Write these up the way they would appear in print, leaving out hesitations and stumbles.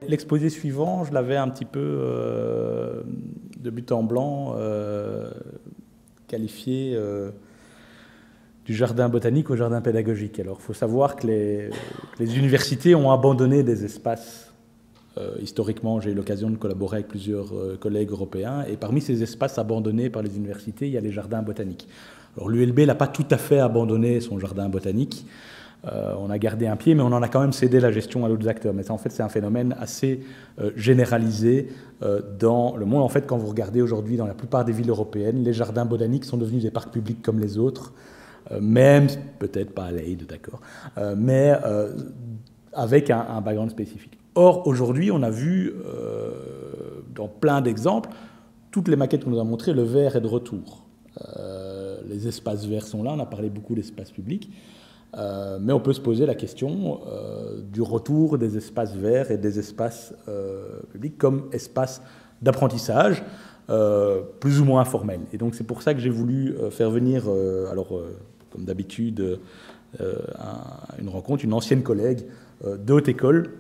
l'exposé suivant, je l'avais un petit peu de but en blanc qualifié du jardin botanique au jardin pédagogique. Alors, il faut savoir que les universités ont abandonné des espaces. Historiquement, j'ai eu l'occasion de collaborer avec plusieurs collègues européens, et parmi ces espaces abandonnés par les universités, il y a les jardins botaniques. Alors, l'ULB n'a pas tout à fait abandonné son jardin botanique. On a gardé un pied, mais on en a quand même cédé la gestion à d'autres acteurs. Mais ça, en fait, c'est un phénomène assez généralisé dans le monde. En fait, quand vous regardez aujourd'hui dans la plupart des villes européennes, les jardins botaniques sont devenus des parcs publics comme les autres, même, peut-être pas à Leyde, d'accord, mais avec un background spécifique. Or, aujourd'hui, on a vu, dans plein d'exemples, toutes les maquettes qu'on nous a montrées, le vert est de retour. Les espaces verts sont là, on a parlé beaucoup d'espaces publics. Mais on peut se poser la question du retour des espaces verts et des espaces publics comme espaces d'apprentissage plus ou moins formels. Et donc c'est pour ça que j'ai voulu faire venir, comme d'habitude, une rencontre, une ancienne collègue de haute école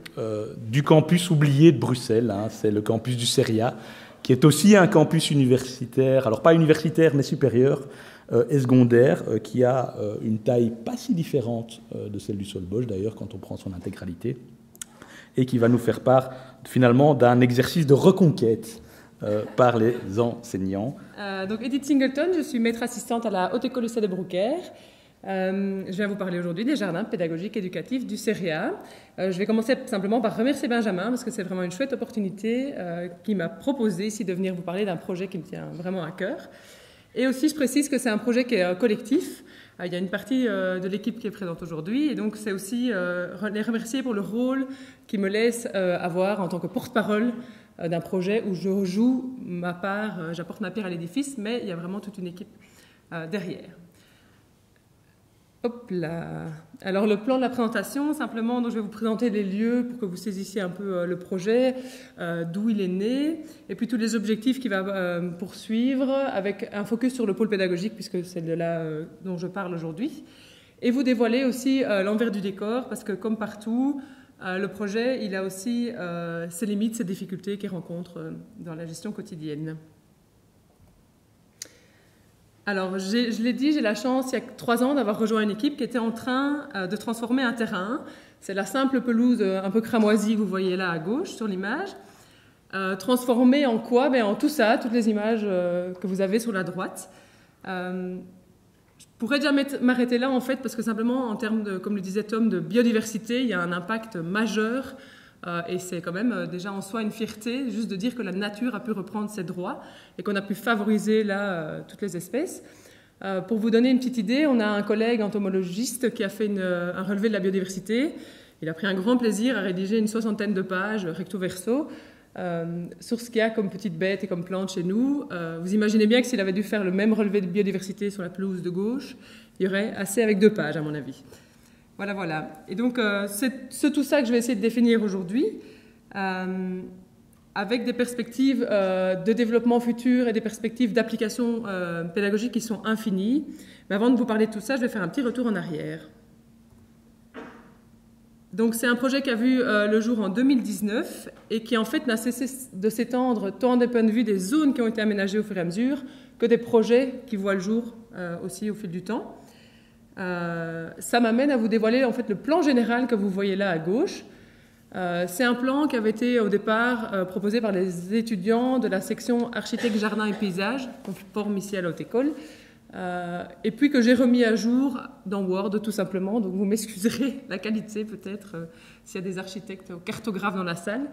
du campus oublié de Bruxelles, hein, c'est le campus du CERIA, qui est aussi un campus universitaire, alors pas universitaire mais supérieur, et secondaire, qui a une taille pas si différente de celle du Solbosch, d'ailleurs, quand on prend son intégralité, et qui va nous faire part, finalement, d'un exercice de reconquête par les enseignants. Donc, Edith Singleton, je suis maître assistante à la Haute École Lucé de Brouckère. Je viens vous parler aujourd'hui des jardins pédagogiques éducatifs du CERIA. Je vais commencer simplement par remercier Benjamin, parce que c'est vraiment une chouette opportunité qui m'a proposé ici de venir vous parler d'un projet qui me tient vraiment à cœur. Et aussi, je précise que c'est un projet qui est collectif. Il y a une partie de l'équipe qui est présente aujourd'hui. Et donc, c'est aussi les remercier pour le rôle qu'ils me laissent avoir en tant que porte-parole d'un projet où je joue ma part, j'apporte ma pierre à l'édifice, mais il y a vraiment toute une équipe derrière. Hop là. Alors, le plan de la présentation, simplement, donc je vais vous présenter les lieux pour que vous saisissiez un peu le projet, d'où il est né, et puis tous les objectifs qu'il va poursuivre, avec un focus sur le pôle pédagogique, puisque c'est de là dont je parle aujourd'hui. Et vous dévoiler aussi l'envers du décor, parce que comme partout, le projet, il a aussi ses limites, ses difficultés qu'il rencontre dans la gestion quotidienne. Alors, je l'ai dit, j'ai la chance, il y a 3 ans, d'avoir rejoint une équipe qui était en train de transformer un terrain. C'est la simple pelouse un peu cramoisie que vous voyez là à gauche sur l'image. Transformée en quoi? En tout ça, toutes les images que vous avez sur la droite. Je pourrais déjà m'arrêter là, en fait, parce que simplement, en termes de, comme le disait Tom, de biodiversité, il y a un impact majeur. Et c'est quand même déjà en soi une fierté juste de dire que la nature a pu reprendre ses droits et qu'on a pu favoriser là toutes les espèces. Pour vous donner une petite idée, on a un collègue entomologiste qui a fait un relevé de la biodiversité. Il a pris un grand plaisir à rédiger une 60aine de pages recto verso sur ce qu'il y a comme petites bêtes et comme plantes chez nous. Vous imaginez bien que s'il avait dû faire le même relevé de biodiversité sur la pelouse de gauche, il y aurait assez avec 2 pages à mon avis. Voilà, voilà. Et donc, c'est tout ça que je vais essayer de définir aujourd'hui, avec des perspectives de développement futur et des perspectives d'application pédagogique qui sont infinies. Mais avant de vous parler de tout ça, je vais faire un petit retour en arrière. Donc, c'est un projet qui a vu le jour en 2019 et qui, en fait, n'a cessé de s'étendre tant des points de vue des zones qui ont été aménagées au fur et à mesure que des projets qui voient le jour aussi au fil du temps. Ça m'amène à vous dévoiler en fait le plan général que vous voyez là à gauche. C'est un plan qui avait été au départ proposé par les étudiants de la section architecte, jardin et paysage qu'on forme ici à la Haute École, et puis que j'ai remis à jour dans Word tout simplement. Donc vous m'excuserez la qualité peut-être s'il y a des architectes ou cartographes dans la salle.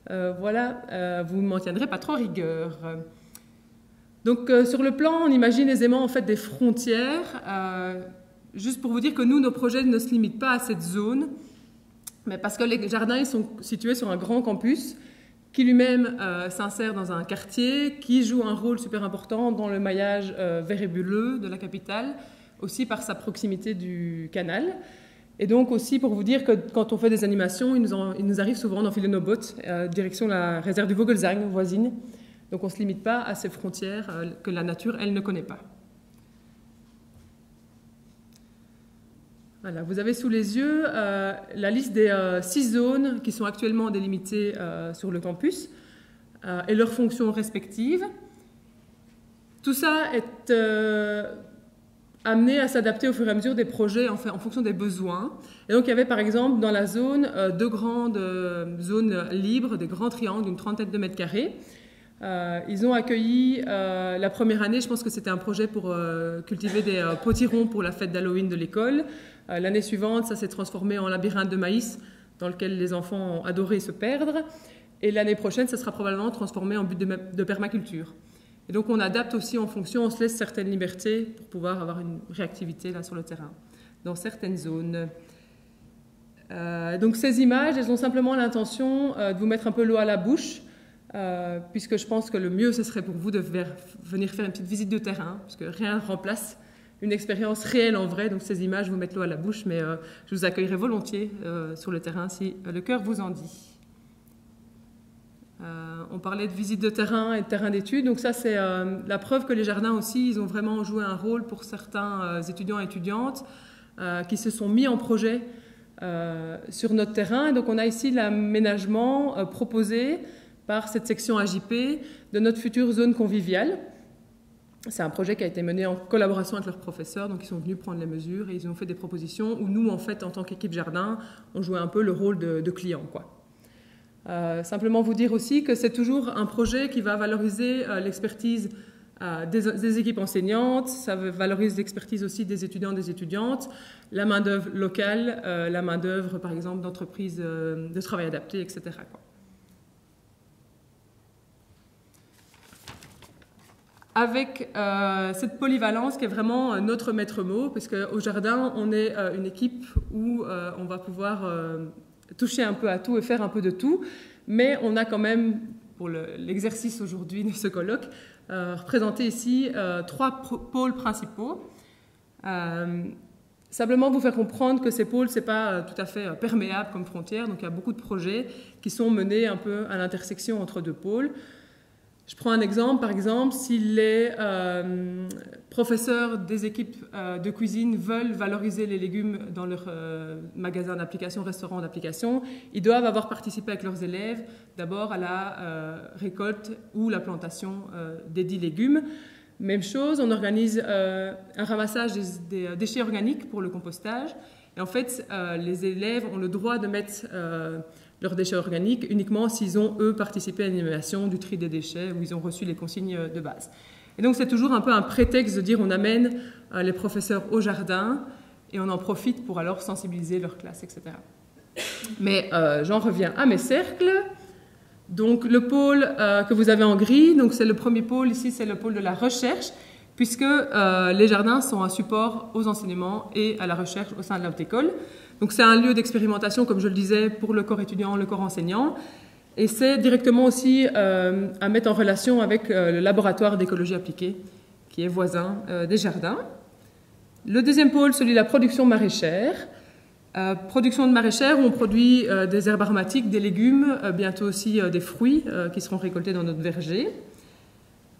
Voilà, vous ne m'en tiendrez pas trop rigueur. Donc sur le plan, on imagine aisément en fait des frontières. Juste pour vous dire que nous, nos projets ne se limitent pas à cette zone, mais parce que les jardins ils sont situés sur un grand campus qui lui-même s'insère dans un quartier, qui joue un rôle super important dans le maillage vert et bleu de la capitale, aussi par sa proximité du canal. Et donc aussi pour vous dire que quand on fait des animations, il nous arrive souvent d'enfiler nos bottes direction la réserve du Vogelsang voisine. Donc on ne se limite pas à ces frontières que la nature, elle, ne connaît pas. Voilà, vous avez sous les yeux la liste des 6 zones qui sont actuellement délimitées sur le campus et leurs fonctions respectives. Tout ça est amené à s'adapter au fur et à mesure des projets en fonction des besoins. Et donc il y avait par exemple dans la zone 2 grandes zones libres, des grands triangles d'une 30aine de mètres carrés. Ils ont accueilli la première année, je pense que c'était un projet pour cultiver des potirons pour la fête d'Halloween de l'école. L'année suivante, ça s'est transformé en labyrinthe de maïs dans lequel les enfants ont adoré se perdre. Et l'année prochaine, ça sera probablement transformé en but de permaculture. Et donc on adapte aussi en fonction, on se laisse certaines libertés pour pouvoir avoir une réactivité là sur le terrain, dans certaines zones. Donc ces images, elles ont simplement l'intention de vous mettre un peu l'eau à la bouche, puisque je pense que le mieux, ce serait pour vous de venir faire une petite visite de terrain, parce que rien ne remplace une expérience réelle en vrai. Donc ces images vous mettent l'eau à la bouche, mais je vous accueillerai volontiers sur le terrain si le cœur vous en dit. On parlait de visite de terrain et de terrain d'études, donc ça c'est la preuve que les jardins aussi, ils ont vraiment joué un rôle pour certains étudiants et étudiantes qui se sont mis en projet sur notre terrain. Et donc on a ici l'aménagement proposé par cette section AJP de notre future zone conviviale. C'est un projet qui a été mené en collaboration avec leurs professeurs, donc ils sont venus prendre les mesures et ils ont fait des propositions où nous, en fait, en tant qu'équipe jardin, on jouait un peu le rôle de client, quoi. Simplement vous dire aussi que c'est toujours un projet qui va valoriser l'expertise des équipes enseignantes, ça valorise l'expertise aussi des étudiants et des étudiantes, la main-d'œuvre locale, la main-d'œuvre par exemple d'entreprises de travail adapté, etc., quoi. Avec cette polyvalence qui est vraiment notre maître mot, puisque au jardin, on est une équipe où on va pouvoir toucher un peu à tout et faire un peu de tout, mais on a quand même, pour l'exercice aujourd'hui de ce colloque, représenté ici 3 pôles principaux. Simplement vous faire comprendre que ces pôles, ce n'est pas tout à fait perméable comme frontière, donc il y a beaucoup de projets qui sont menés un peu à l'intersection entre 2 pôles. Je prends un exemple, par exemple, si les professeurs des équipes de cuisine veulent valoriser les légumes dans leur magasin d'application, restaurant d'application, ils doivent avoir participé avec leurs élèves d'abord à la récolte ou la plantation des 10 légumes. Même chose, on organise un ramassage des déchets organiques pour le compostage. Et en fait, les élèves ont le droit de mettre leurs déchets organiques uniquement s'ils ont, eux, participé à l'animation du tri des déchets ou ils ont reçu les consignes de base. Et donc, c'est toujours un peu un prétexte de dire on amène les professeurs au jardin et on en profite pour alors sensibiliser leur classe, etc. Mais j'en reviens à mes cercles. Donc, le pôle que vous avez en gris, donc c'est le premier pôle ici, c'est le pôle de la recherche, puisque les jardins sont un support aux enseignements et à la recherche au sein de la haute école. Donc c'est un lieu d'expérimentation, comme je le disais, pour le corps étudiant, le corps enseignant. Et c'est directement aussi à mettre en relation avec le laboratoire d'écologie appliquée, qui est voisin des jardins. Le deuxième pôle, celui de la production maraîchère. Production de maraîchère où on produit des herbes aromatiques, des légumes, bientôt aussi des fruits qui seront récoltés dans notre verger.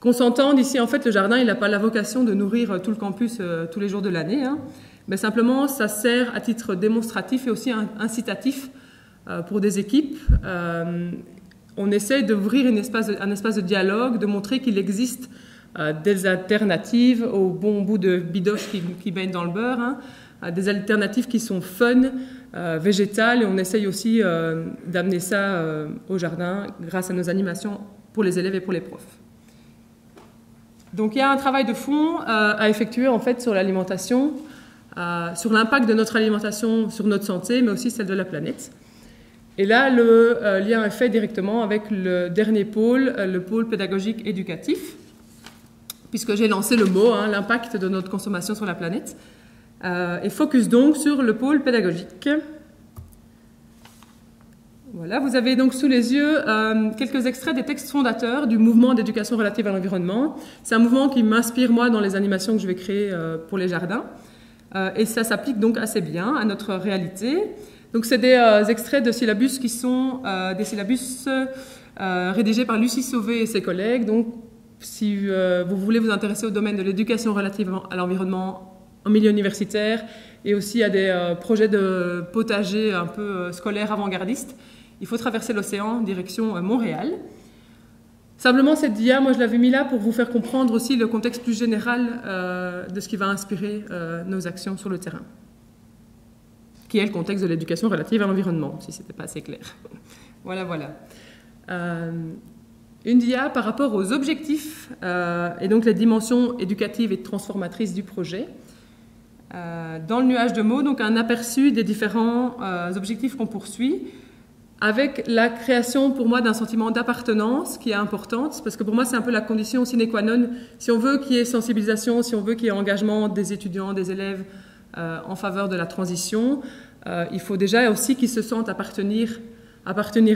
Qu'on s'entende ici, en fait, le jardin, il n'a pas la vocation de nourrir tout le campus tous les jours de l'année, hein. Mais simplement, ça sert à titre démonstratif et aussi incitatif pour des équipes. On essaie d'ouvrir un espace de dialogue, de montrer qu'il existe des alternatives au bon bout de bidoche qui baigne dans le beurre, hein, des alternatives qui sont fun, végétales, et on essaye aussi d'amener ça au jardin grâce à nos animations pour les élèves et pour les profs. Donc il y a un travail de fond à effectuer en fait sur l'alimentation, sur l'impact de notre alimentation sur notre santé, mais aussi celle de la planète. Et là, le lien est fait directement avec le dernier pôle, le pôle pédagogique éducatif, puisque j'ai lancé le mot, hein, l'impact de notre consommation sur la planète, et focus donc sur le pôle pédagogique. Voilà, vous avez donc sous les yeux quelques extraits des textes fondateurs du mouvement d'éducation relative à l'environnement. C'est un mouvement qui m'inspire, moi, dans les animations que je vais créer pour les jardins. Et ça s'applique donc assez bien à notre réalité. Donc c'est des extraits de syllabus qui sont des syllabus rédigés par Lucie Sauvé et ses collègues. Donc si vous voulez vous intéresser au domaine de l'éducation relative à l'environnement en milieu universitaire et aussi à des projets de potager un peu scolaires avant-gardistes, il faut traverser l'océan direction Montréal. Simplement, cette dia, moi je l'avais mis là pour vous faire comprendre aussi le contexte plus général de ce qui va inspirer nos actions sur le terrain, qui est le contexte de l'éducation relative à l'environnement, si ce n'était pas assez clair. Voilà. Une dia par rapport aux objectifs et donc les dimensions éducatives et transformatrices du projet. Dans le nuage de mots, donc un aperçu des différents objectifs qu'on poursuit, avec la création pour moi d'un sentiment d'appartenance qui est importante, parce que pour moi c'est un peu la condition sine qua non. Si on veut qu'il y ait sensibilisation, si on veut qu'il y ait engagement des étudiants, des élèves en faveur de la transition, il faut déjà aussi qu'ils se sentent appartenir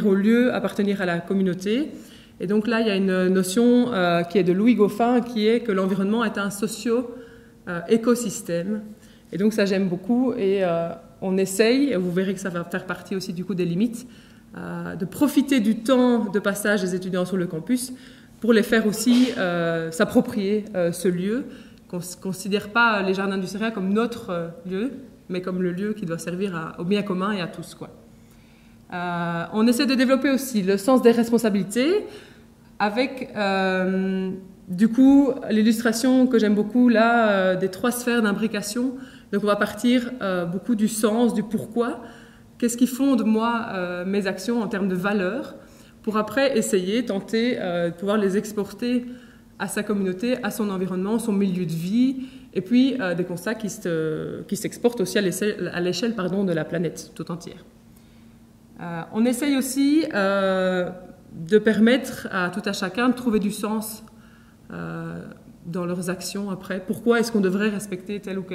au lieu, appartenir à la communauté. Et donc là il y a une notion qui est de Louis Goffin, qui est que l'environnement est un socio-écosystème. Et donc ça j'aime beaucoup et on essaye, et vous verrez que ça va faire partie aussi du coup des limites, de profiter du temps de passage des étudiants sur le campus pour les faire aussi s'approprier ce lieu, qu'on ne considère pas les jardins du Céria comme notre lieu, mais comme le lieu qui doit servir au bien commun et à tous, quoi. On essaie de développer aussi le sens des responsabilités avec du coup l'illustration que j'aime beaucoup là des 3 sphères d'imbrication. Donc on va partir beaucoup du sens, du pourquoi, qu'est-ce qui fonde moi mes actions en termes de valeurs, pour après essayer, tenter de pouvoir les exporter à sa communauté, à son environnement, son milieu de vie, et puis des constats qui s'exportent aussi à l'échelle de la planète tout entière. On essaye aussi de permettre à tout à chacun de trouver du sens dans leurs actions après. Pourquoi est-ce qu'on devrait respecter telle ou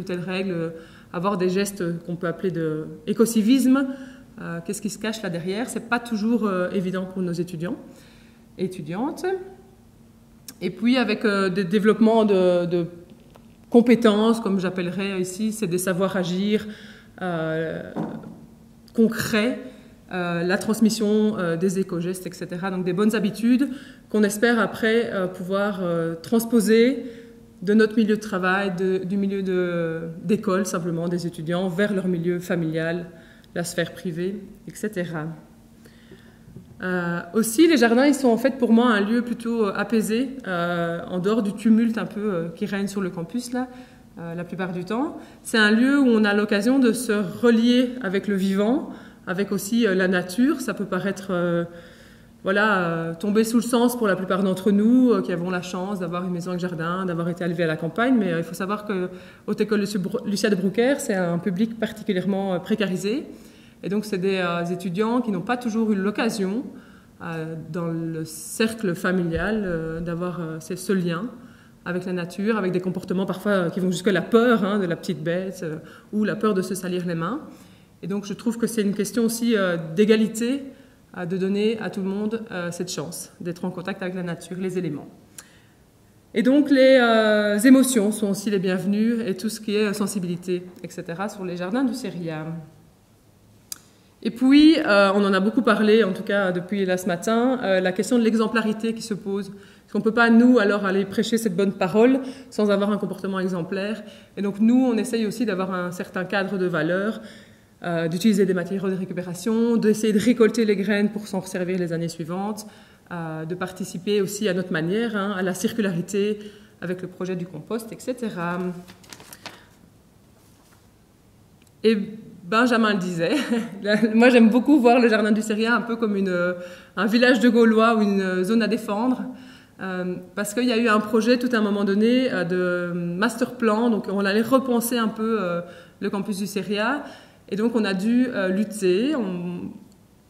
telle règle, avoir des gestes qu'on peut appeler de écocivisme, qu'est-ce qui se cache là derrière? C'est pas toujours évident pour nos étudiants et étudiantes. Et puis avec des développements de compétences, comme j'appellerais ici, c'est des savoirs agir concrets, la transmission des éco-gestes, etc. Donc des bonnes habitudes qu'on espère après pouvoir transposer de notre milieu de travail, du milieu d'école simplement, des étudiants, vers leur milieu familial, la sphère privée, etc. Aussi, les jardins, ils sont en fait pour moi un lieu plutôt apaisé, en dehors du tumulte un peu qui règne sur le campus là, la plupart du temps. C'est un lieu où on a l'occasion de se relier avec le vivant, avec aussi la nature. Ça peut paraître tomber sous le sens pour la plupart d'entre nous qui avons la chance d'avoir une maison avec jardin, d'avoir été élevés à la campagne, mais il faut savoir que Haute École Lucia de Brouckère, c'est un public particulièrement précarisé, et donc c'est des étudiants qui n'ont pas toujours eu l'occasion dans le cercle familial d'avoir ce lien avec la nature, avec des comportements parfois qui vont jusqu'à la peur de la petite bête ou la peur de se salir les mains. Et donc je trouve que c'est une question aussi d'égalité, de donner à tout le monde cette chance d'être en contact avec la nature, les éléments. Et donc les émotions sont aussi les bienvenues et tout ce qui est sensibilité, etc. sur les jardins du Céria. Et puis, on en a beaucoup parlé, en tout cas depuis là ce matin, la question de l'exemplarité qui se pose. Parce qu'on ne peut pas, nous, alors aller prêcher cette bonne parole sans avoir un comportement exemplaire. Et donc nous, on essaye aussi d'avoir un certain cadre de valeurs, d'utiliser des matériaux de récupération, d'essayer de récolter les graines pour s'en resservir les années suivantes, de participer aussi à notre manière à la circularité avec le projet du compost, etc. Et Benjamin le disait, moi j'aime beaucoup voir le jardin du Céria un peu comme un village de Gaulois ou une zone à défendre, parce qu'il y a eu un projet tout à un moment donné de master plan, donc on allait repenser un peu le campus du Céria. Et donc, on a dû lutter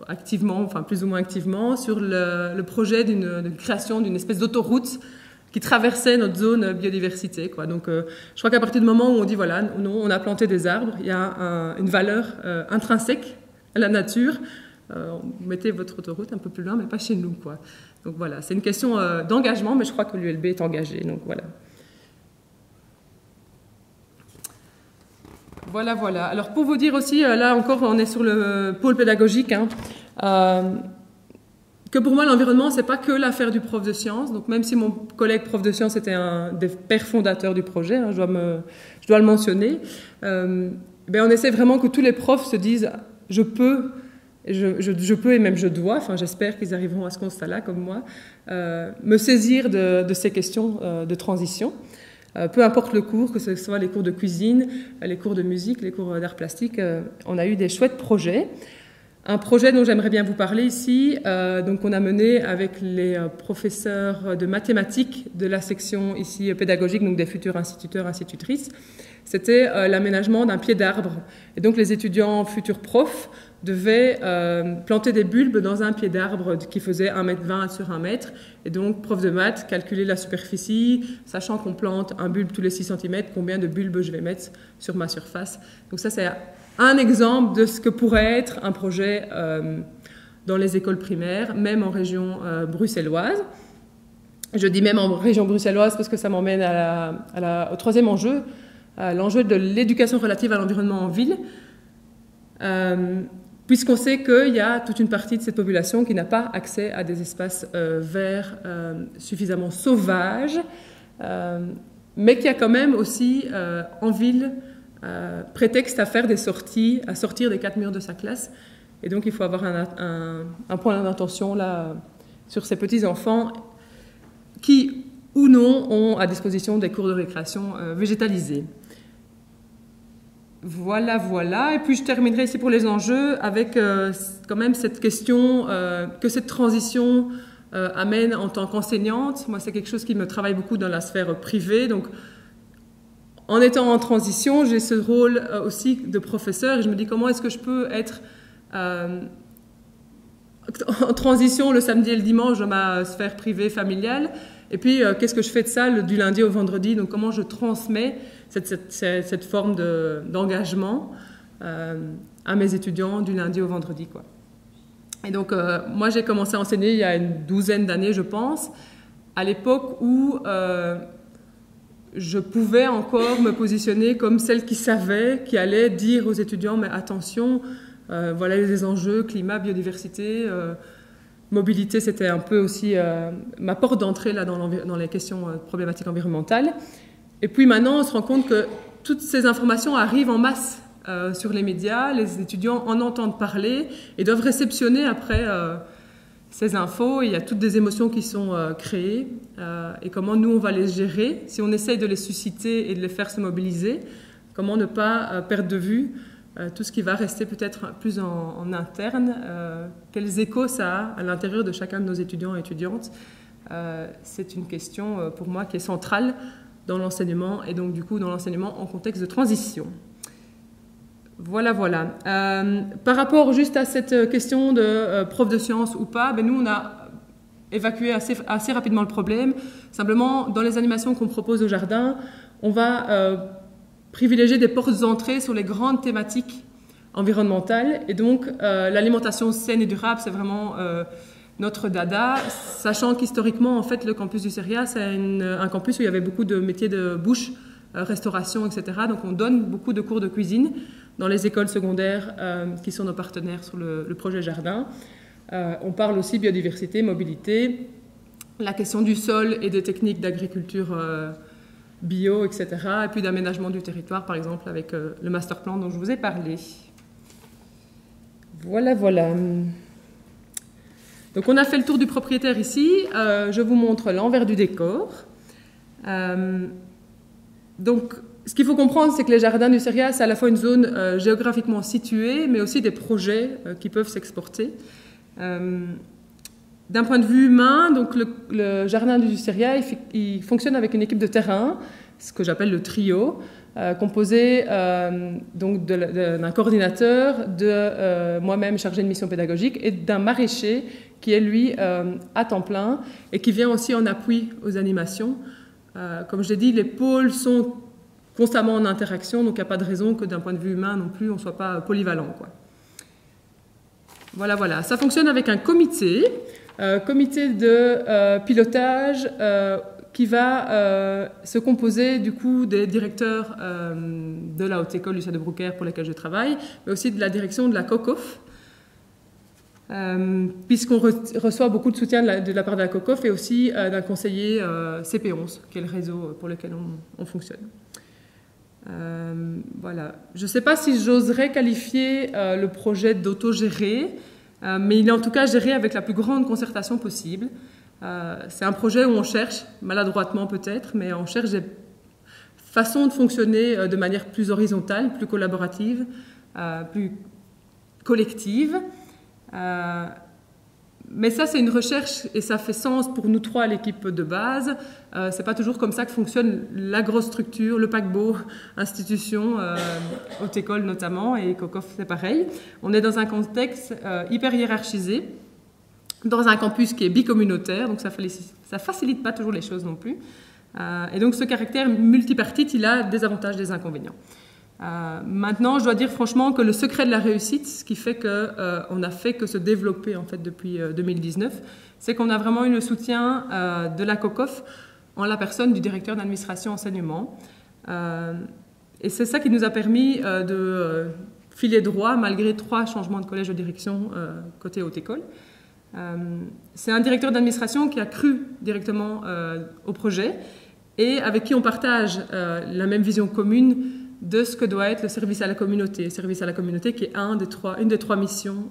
activement, enfin plus ou moins activement, sur le projet de création d'une espèce d'autoroute qui traversait notre zone biodiversité, quoi. Donc, je crois qu'à partir du moment où on dit, voilà, non, on a planté des arbres, il y a une valeur intrinsèque à la nature. Mettez votre autoroute un peu plus loin, mais pas chez nous, quoi. Donc, voilà, c'est une question d'engagement, mais je crois que l'ULB est engagé, donc voilà. Voilà. Alors pour vous dire aussi, là encore, on est sur le pôle pédagogique. que pour moi, l'environnement, c'est pas que l'affaire du prof de sciences. Donc, même si mon collègue prof de sciences était un des pères fondateurs du projet, hein, je dois le mentionner, on essaie vraiment que tous les profs se disent « je peux et même je dois », enfin j'espère qu'ils arriveront à ce constat-là comme moi, me saisir de ces questions de transition. Peu importe le cours, que ce soit les cours de cuisine, les cours de musique, les cours d'art plastique, on a eu des chouettes projets. Un projet dont j'aimerais bien vous parler ici, donc on a mené avec les professeurs de mathématiques de la section ici pédagogique, donc des futurs instituteurs, institutrices, c'était l'aménagement d'un pied d'arbre. Et donc les étudiants futurs profs devaient planter des bulbes dans un pied d'arbre qui faisait 1,20 m sur 1 m. Et donc, prof de maths, calculer la superficie, sachant qu'on plante un bulbe tous les 6 cm, combien de bulbes je vais mettre sur ma surface. Donc ça, c'est un exemple de ce que pourrait être un projet dans les écoles primaires, même en région bruxelloise. Je dis même en région bruxelloise parce que ça m'emmène au troisième enjeu, l'enjeu de l'éducation relative à l'environnement en ville. Puisqu'on sait qu'il y a toute une partie de cette population qui n'a pas accès à des espaces verts suffisamment sauvages, mais qui a quand même aussi en ville prétexte à faire des sorties, à sortir des 4 murs de sa classe. Et donc il faut avoir un point d'intention là sur ces petits-enfants qui, ou non, ont à disposition des cours de récréation végétalisés. Voilà. Et puis je terminerai ici pour les enjeux avec quand même cette question que cette transition amène en tant qu'enseignante. Moi, c'est quelque chose qui me travaille beaucoup dans la sphère privée. Donc, en étant en transition, j'ai ce rôle aussi de professeur et je me dis comment est-ce que je peux être en transition le samedi et le dimanche dans ma sphère privée familiale. Et puis, qu'est-ce que je fais de ça du lundi au vendredi? Donc, comment je transmets cette forme d'engagement à mes étudiants du lundi au vendredi, quoi. Et donc, moi, j'ai commencé à enseigner il y a une douzaine d'années, je pense, à l'époque où je pouvais encore me positionner comme celle qui savait, qui allait dire aux étudiants, mais attention, voilà les enjeux, climat, biodiversité, mobilité, c'était un peu aussi ma porte d'entrée là, dans les questions problématiques environnementales. Et puis maintenant, on se rend compte que toutes ces informations arrivent en masse sur les médias, les étudiants en entendent parler et doivent réceptionner après ces infos. Il y a toutes des émotions qui sont créées et comment nous, on va les gérer. Si on essaye de les susciter et de les faire se mobiliser, comment ne pas perdre de vue tout ce qui va rester peut-être plus en interne, quels échos ça a à l'intérieur de chacun de nos étudiants et étudiantes. C'est une question pour moi qui est centrale dans l'enseignement et donc du coup dans l'enseignement en contexte de transition. Voilà. Par rapport juste à cette question de prof de sciences ou pas, nous on a évacué assez rapidement le problème. Simplement, dans les animations qu'on propose au jardin, on va privilégier des portes d'entrée sur les grandes thématiques environnementales. Et donc, l'alimentation saine et durable, c'est vraiment notre dada, sachant qu'historiquement, en fait, le campus du CERIA, c'est un campus où il y avait beaucoup de métiers de bouche, restauration, etc. Donc, on donne beaucoup de cours de cuisine dans les écoles secondaires qui sont nos partenaires sur le projet jardin. On parle aussi biodiversité, mobilité, la question du sol et des techniques d'agriculture bio, etc. Et puis d'aménagement du territoire, par exemple, avec le master plan dont je vous ai parlé. Voilà. Donc on a fait le tour du propriétaire ici. Je vous montre l'envers du décor. Donc ce qu'il faut comprendre, c'est que les jardins du CERIA, c'est à la fois une zone géographiquement située, mais aussi des projets qui peuvent s'exporter. D'un point de vue humain, donc le jardin du CERIA, il fonctionne avec une équipe de terrain, ce que j'appelle le trio, composé donc d'un coordinateur, de moi-même chargé de mission pédagogique et d'un maraîcher qui est lui à temps plein et qui vient aussi en appui aux animations. Comme je l'ai dit, les pôles sont constamment en interaction, donc il n'y a pas de raison que d'un point de vue humain non plus, on ne soit pas polyvalent, quoi. Voilà. Ça fonctionne avec un comité de pilotage qui va se composer du coup des directeurs de la Haute École Lucien de Brouckère pour laquelle je travaille, mais aussi de la direction de la COCOF. puisqu'on reçoit beaucoup de soutien de la part de la COCOF et aussi d'un conseiller CP11, qui est le réseau pour lequel on fonctionne. Voilà. Je ne sais pas si j'oserais qualifier le projet d'autogéré, mais il est en tout cas géré avec la plus grande concertation possible. C'est un projet où on cherche, maladroitement peut-être, mais on cherche des façons de fonctionner de manière plus horizontale, plus collaborative, plus collective. Mais ça, c'est une recherche et ça fait sens pour nous trois, l'équipe de base. C'est pas toujours comme ça que fonctionne la grosse structure, le paquebot, institution, haute école notamment, et COCOF, c'est pareil. On est dans un contexte hyper hiérarchisé, dans un campus qui est bicommunautaire, donc ça facilite pas toujours les choses non plus. Et donc ce caractère multipartite, il a des avantages, des inconvénients. Maintenant, je dois dire franchement que le secret de la réussite, ce qui fait qu'on n'a fait que se développer en fait depuis 2019, c'est qu'on a vraiment eu le soutien de la COCOF en la personne du directeur d'administration enseignement. Et c'est ça qui nous a permis de filer droit malgré 3 changements de collège de direction côté haute école. C'est un directeur d'administration qui a cru directement au projet et avec qui on partage la même vision commune de ce que doit être le service à la communauté. Le service à la communauté qui est une des 3 missions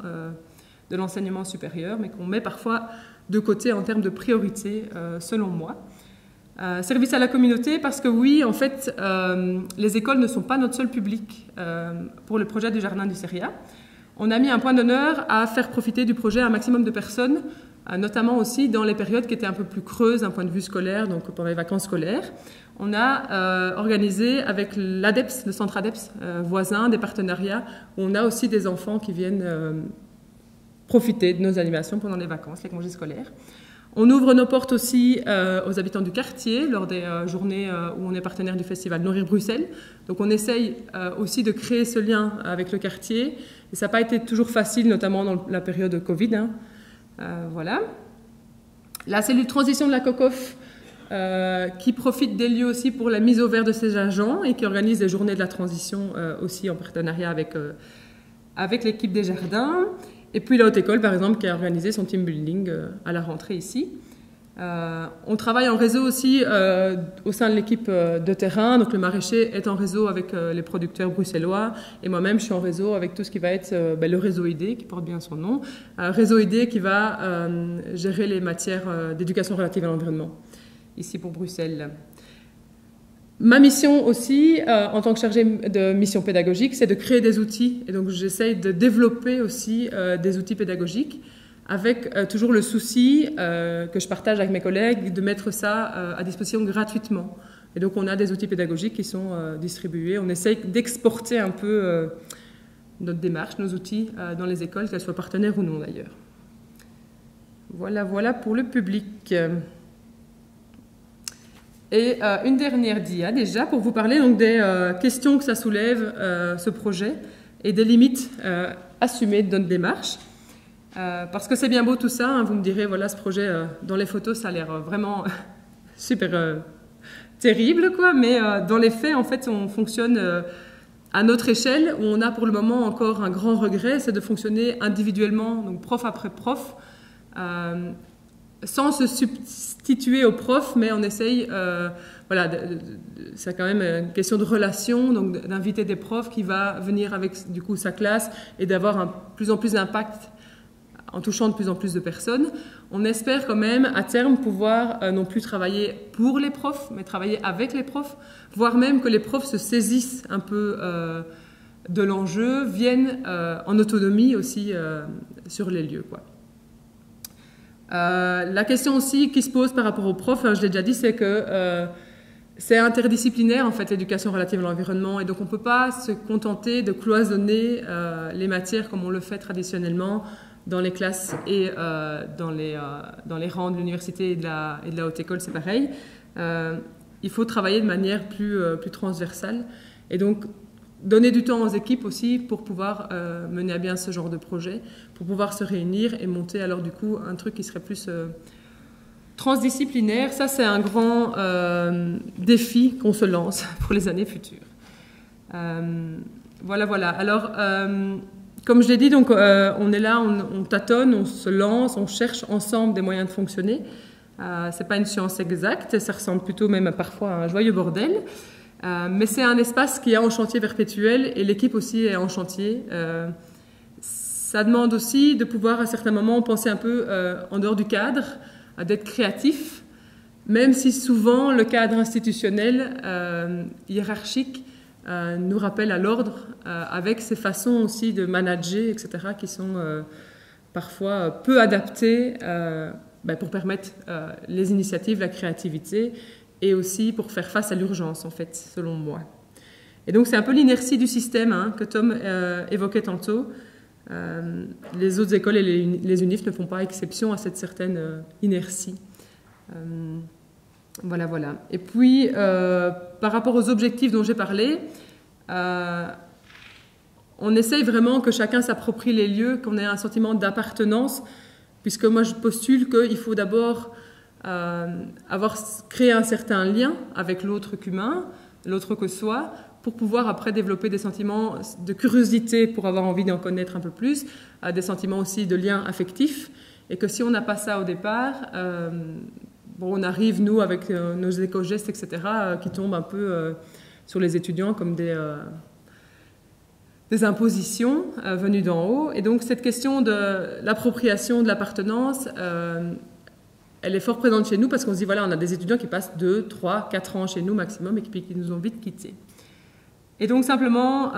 de l'enseignement supérieur, mais qu'on met parfois de côté en termes de priorité, selon moi. Service à la communauté parce que oui, en fait, les écoles ne sont pas notre seul public pour le projet du Jardin du Seria. On a mis un point d'honneur à faire profiter du projet un maximum de personnes, notamment aussi dans les périodes qui étaient un peu plus creuses d'un point de vue scolaire, donc pendant les vacances scolaires. On a organisé avec l'ADEPS, le centre ADEPS voisin, des partenariats où on a aussi des enfants qui viennent profiter de nos animations pendant les vacances, les congés scolaires. On ouvre nos portes aussi aux habitants du quartier lors des journées où on est partenaire du festival Nourrir Bruxelles. Donc on essaye aussi de créer ce lien avec le quartier. Et ça n'a pas été toujours facile, notamment dans la période Covid. Voilà. La cellule transition de la COCOF qui profite des lieux aussi pour la mise au vert de ses agents et qui organise des journées de la transition aussi en partenariat avec l'équipe des jardins. Et puis la Haute École, par exemple, qui a organisé son team building à la rentrée ici. On travaille en réseau aussi au sein de l'équipe de terrain. Donc le maraîcher est en réseau avec les producteurs bruxellois. Et moi-même, je suis en réseau avec tout ce qui va être le réseau ID, qui porte bien son nom. Réseau ID qui va gérer les matières d'éducation relative à l'environnement, ici pour Bruxelles. Ma mission aussi, en tant que chargée de mission pédagogique, c'est de créer des outils. Et donc, j'essaye de développer aussi des outils pédagogiques avec toujours le souci que je partage avec mes collègues de mettre ça à disposition gratuitement. Et donc, on a des outils pédagogiques qui sont distribués. On essaye d'exporter un peu notre démarche, nos outils dans les écoles, qu'elles soient partenaires ou non d'ailleurs. Voilà pour le public. Et une dernière dia déjà pour vous parler donc des questions que ça soulève, ce projet, et des limites assumées de notre démarche. Parce que c'est bien beau tout ça, hein, vous me direz, voilà, ce projet, dans les photos, ça a l'air vraiment super terrible, quoi, mais dans les faits, en fait, on fonctionne à notre échelle, où on a pour le moment encore un grand regret, c'est de fonctionner individuellement, donc prof après prof, sans se substituer aux profs, mais on essaye, voilà, c'est quand même une question de relation, donc d'inviter des profs qui va venir avec du coup sa classe et d'avoir plus en plus d'impact en touchant de plus en plus de personnes. On espère quand même à terme pouvoir non plus travailler pour les profs, mais travailler avec les profs, voire même que les profs se saisissent un peu de l'enjeu, viennent en autonomie aussi sur les lieux, quoi. La question aussi qui se pose par rapport aux profs, je l'ai déjà dit, c'est que c'est interdisciplinaire en fait l'éducation relative à l'environnement et donc on ne peut pas se contenter de cloisonner les matières comme on le fait traditionnellement dans les classes et dans les rangs de l'université et de la haute école, c'est pareil. Il faut travailler de manière plus transversale et donc donner du temps aux équipes aussi pour pouvoir mener à bien ce genre de projet, pour pouvoir se réunir et monter alors du coup un truc qui serait plus transdisciplinaire. Ça, c'est un grand défi qu'on se lance pour les années futures. Voilà. Alors, Comme je l'ai dit, donc, on est là, on tâtonne, on se lance, on cherche ensemble des moyens de fonctionner. C'est pas une science exacte, ça ressemble plutôt même parfois à un joyeux bordel. Mais c'est un espace qui est en chantier perpétuel et l'équipe aussi est en chantier. Ça demande aussi de pouvoir à certains moments penser un peu en dehors du cadre, d'être créatif, même si souvent le cadre institutionnel, hiérarchique, nous rappelle à l'ordre, avec ses façons aussi de manager, etc., qui sont parfois peu adaptées pour permettre les initiatives, la créativité, et aussi pour faire face à l'urgence, en fait, selon moi. Et donc, c'est un peu l'inertie du système que Tom évoquait tantôt. Les autres écoles et les UNIF ne font pas exception à cette certaine inertie. Voilà. Et puis, par rapport aux objectifs dont j'ai parlé, on essaye vraiment que chacun s'approprie les lieux, qu'on ait un sentiment d'appartenance, puisque moi, je postule qu'il faut d'abord avoir créé un certain lien avec l'autre qu'humain, l'autre que soi, pour pouvoir après développer des sentiments de curiosité, pour avoir envie d'en connaître un peu plus, des sentiments aussi de lien affectif, et que si on n'a pas ça au départ, on arrive, nous, avec nos éco-gestes, etc., qui tombent un peu sur les étudiants comme des impositions venues d'en haut. Et donc cette question de l'appropriation, de l'appartenance, elle est fort présente chez nous parce qu'on se dit, voilà, on a des étudiants qui passent 2, 3, 4 ans chez nous maximum et qui nous ont vite quittés. Et donc simplement,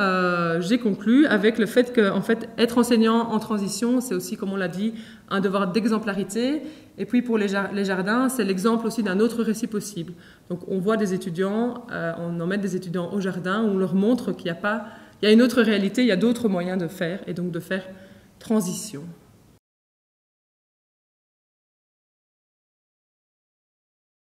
j'ai conclu avec le fait que, en fait, être enseignant en transition, c'est aussi, comme on l'a dit, un devoir d'exemplarité. Et puis pour les jardins, c'est l'exemple aussi d'un autre récit possible. Donc on voit des étudiants, on emmène des étudiants au jardin, on leur montre qu'il y a une autre réalité, il y a d'autres moyens de faire, et donc de faire transition.